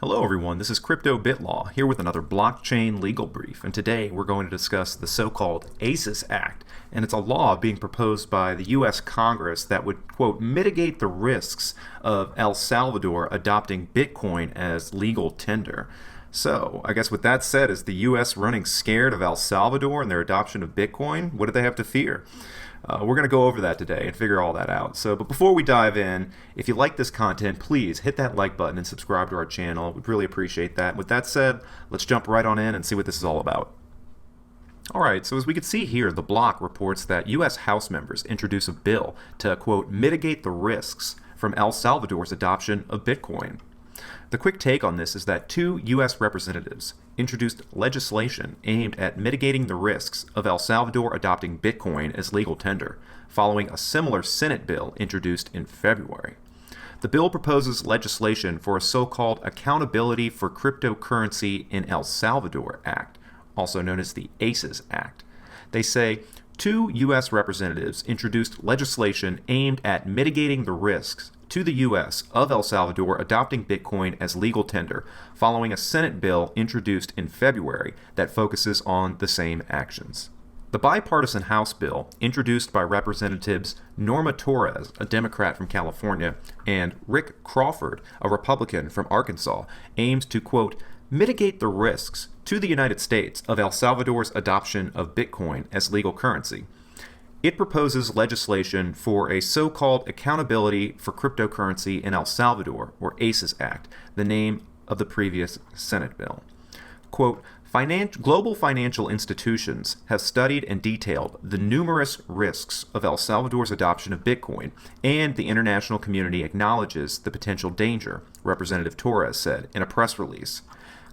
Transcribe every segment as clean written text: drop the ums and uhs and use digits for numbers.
Hello everyone, this is Crypto BitLaw, here with another blockchain legal brief, and today we're going to discuss the so-called ACES Act, and it's a law being proposed by the U.S. Congress that would, quote, mitigate the risks of El Salvador adopting Bitcoin as legal tender. So, I guess with that said, is the U.S. running scared of El Salvador and their adoption of Bitcoin? What do they have to fear? We're going to go over that today and figure all that out. But before we dive in, if you like this content, please hit that like button and subscribe to our channel. We'd really appreciate that. With that said, let's jump right on in and see what this is all about. Alright, so as we can see here, the block reports that U.S. House members introduce a bill to, quote, mitigate the risks from El Salvador's adoption of Bitcoin. The quick take on this is that two U.S. representatives introduced legislation aimed at mitigating the risks of El Salvador adopting Bitcoin as legal tender, following a similar Senate bill introduced in February. The bill proposes legislation for a so-called Accountability for Cryptocurrency in El Salvador Act, also known as the ACES Act. They say two U.S. representatives introduced legislation aimed at mitigating the risks to the U.S. of El Salvador adopting Bitcoin as legal tender, following a Senate bill introduced in February that focuses on the same actions. The bipartisan House bill, introduced by Representatives Norma Torres, a Democrat from California, and Rick Crawford, a Republican from Arkansas, aims to, quote, mitigate the risks to the United States of El Salvador's adoption of Bitcoin as legal currency. It proposes legislation for a so-called Accountability for Cryptocurrency in El Salvador, or ACES Act, the name of the previous Senate bill. Quote, global financial institutions have studied and detailed the numerous risks of El Salvador's adoption of Bitcoin, and the international community acknowledges the potential danger, Representative Torres said in a press release.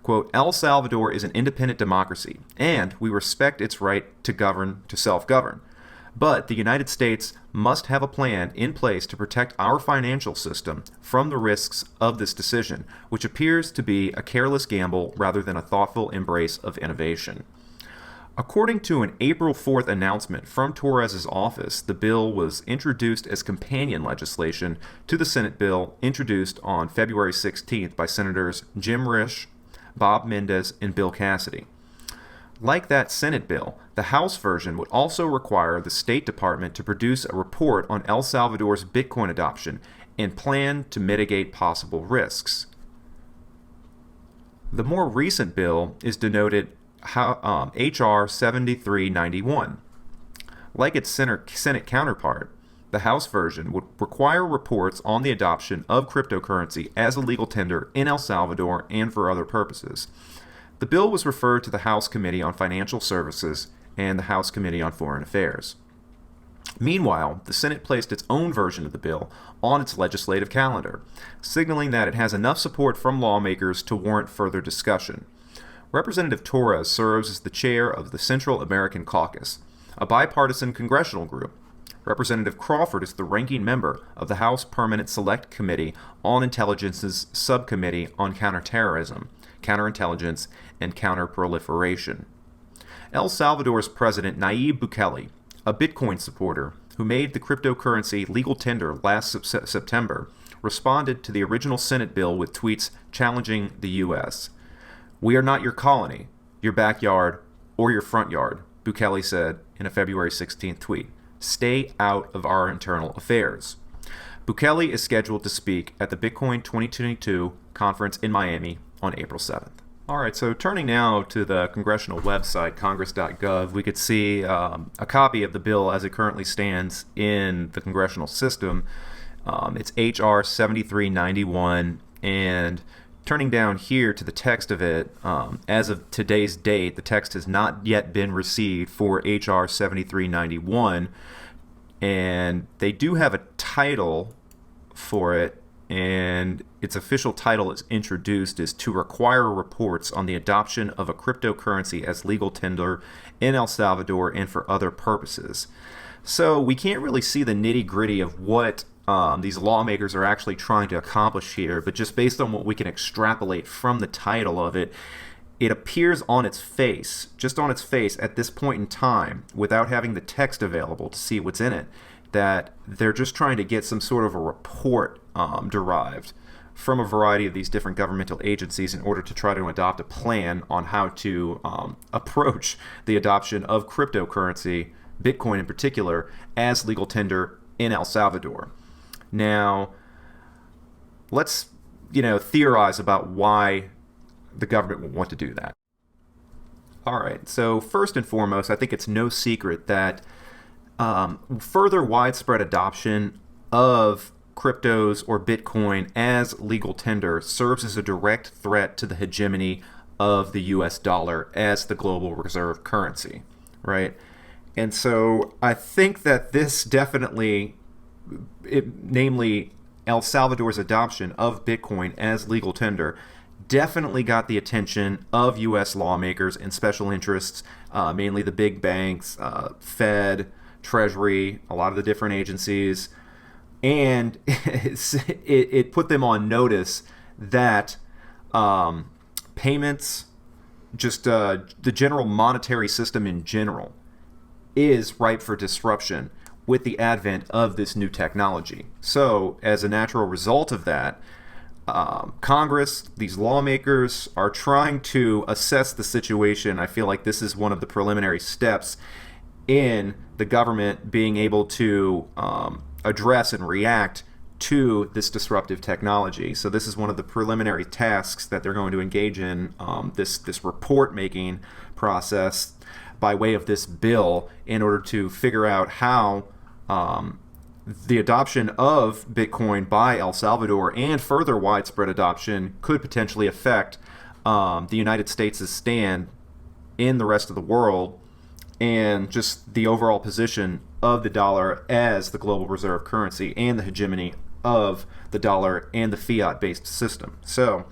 Quote, El Salvador is an independent democracy, and we respect its right to self-govern. But the United States must have a plan in place to protect our financial system from the risks of this decision, which appears to be a careless gamble rather than a thoughtful embrace of innovation. According to an April 4th announcement from Torres' office, the bill was introduced as companion legislation to the Senate bill introduced on February 16th by Senators Jim Risch, Bob Menendez, and Bill Cassidy. Like that Senate bill, the House version would also require the State Department to produce a report on El Salvador's Bitcoin adoption and plan to mitigate possible risks. The more recent bill is denoted H.R. 7391. Like its Senate counterpart, the House version would require reports on the adoption of cryptocurrency as a legal tender in El Salvador and for other purposes. The bill was referred to the House Committee on Financial Services and the House Committee on Foreign Affairs. Meanwhile, the Senate placed its own version of the bill on its legislative calendar, signaling that it has enough support from lawmakers to warrant further discussion. Representative Torres serves as the chair of the Central American Caucus, a bipartisan congressional group. Representative Crawford is the ranking member of the House Permanent Select Committee on Intelligence's Subcommittee on Counterterrorism, Counterintelligence, and Counterproliferation. El Salvador's President Nayib Bukele, a Bitcoin supporter who made the cryptocurrency legal tender last September, responded to the original Senate bill with tweets challenging the U.S. "We are not your colony, your backyard, or your front yard," Bukele said in a February 16th tweet. "Stay out of our internal affairs." Bukele is scheduled to speak at the Bitcoin 2022 conference in Miami on April 7th. Alright, so turning now to the congressional website, congress.gov, we could see a copy of the bill as it currently stands in the congressional system. It's H.R. 7391, and turning down here to the text of it, as of today's date, the text has not yet been received for H.R. 7391, and they do have a title for it, and its official title is introduced is to require reports on the adoption of a cryptocurrency as legal tender in El Salvador and for other purposes. So we can't really see the nitty-gritty of what these lawmakers are actually trying to accomplish here, but just based on what we can extrapolate from the title of it, it appears on its face, just on its face at this point in time, without having the text available to see what's in it, that they're just trying to get some sort of a report derived from a variety of these different governmental agencies in order to try to adopt a plan on how to approach the adoption of cryptocurrency, Bitcoin in particular, as legal tender in El Salvador. Now, let's theorize about why the government would want to do that. All right, so first and foremost, I think it's no secret that further widespread adoption of cryptos or Bitcoin as legal tender serves as a direct threat to the hegemony of the US dollar as the global reserve currency, right? And so I think that this definitely, namely El Salvador's adoption of Bitcoin as legal tender, definitely got the attention of U.S. lawmakers and special interests, mainly the big banks, Fed, Treasury, a lot of the different agencies, and it put them on notice that payments, just the general monetary system in general, is ripe for disruption with the advent of this new technology. So, as a natural result of that, Congress, these lawmakers are trying to assess the situation. I feel like this is one of the preliminary steps in the government being able to address and react to this disruptive technology. So this is one of the preliminary tasks that they're going to engage in, this report-making process by way of this bill, in order to figure out how the adoption of Bitcoin by El Salvador and further widespread adoption could potentially affect the United States' stand in the rest of the world, and just the overall position of the dollar as the global reserve currency and the hegemony of the dollar and the fiat-based system. So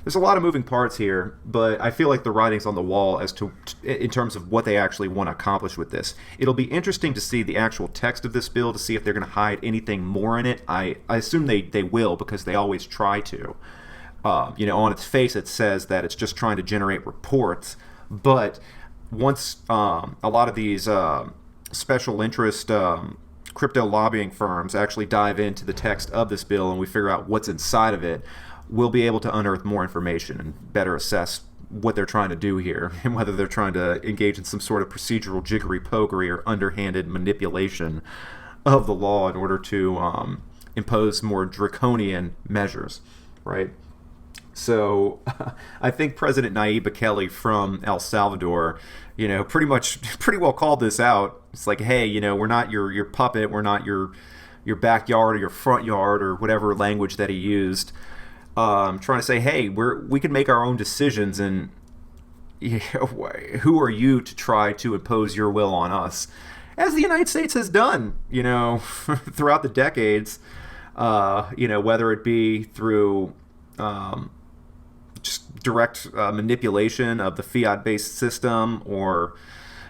there's a lot of moving parts here, but I feel like the writing's on the wall as to in terms of what they actually want to accomplish with this. It'll be interesting to see the actual text of this bill to see if they're going to hide anything more in it. I assume they will, because they always try to. On its face, it says that it's just trying to generate reports, but once a lot of these special interest crypto lobbying firms actually dive into the text of this bill and we figure out what's inside of it, we'll be able to unearth more information and better assess what they're trying to do here, and whether they're trying to engage in some sort of procedural jiggery-pokery or underhanded manipulation of the law in order to impose more draconian measures, right? So I think President Nayib Bukele from El Salvador, pretty well called this out. It's like, hey, we're not your puppet, we're not your backyard or your front yard, or whatever language that he used. Trying to say, hey, we can make our own decisions, and who are you to try to impose your will on us? As the United States has done, throughout the decades, whether it be through just direct manipulation of the fiat-based system, or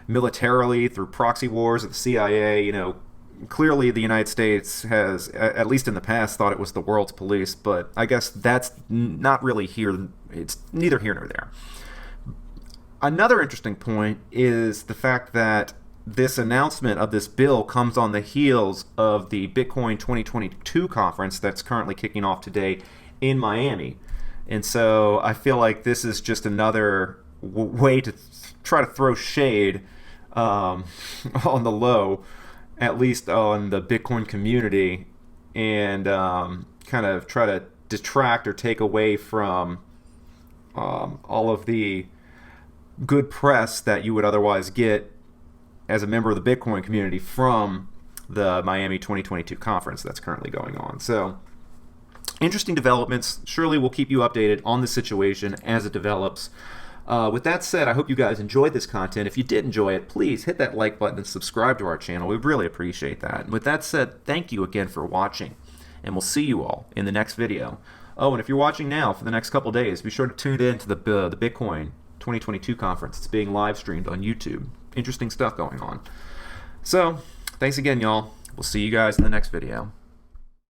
militarily through proxy wars of the CIA. Clearly the United States has, at least in the past, thought it was the world's police, but I guess that's not really here. It's neither here nor there. Another interesting point is the fact that this announcement of this bill comes on the heels of the Bitcoin 2022 conference that's currently kicking off today in Miami. And so I feel like this is just another way to try to throw shade on the low, at least on the Bitcoin community, and kind of try to detract or take away from all of the good press that you would otherwise get as a member of the Bitcoin community from the Miami 2022 conference that's currently going on. So, interesting developments. Surely we'll keep you updated on the situation as it develops. With that said, I hope you guys enjoyed this content. If you did enjoy it, please hit that like button and subscribe to our channel. We'd really appreciate that. And with that said, thank you again for watching, and we'll see you all in the next video. Oh, and if you're watching now for the next couple days, be sure to tune in to the Bitcoin 2022 conference. It's being live streamed on YouTube. Interesting stuff going on. So, thanks again, y'all. We'll see you guys in the next video.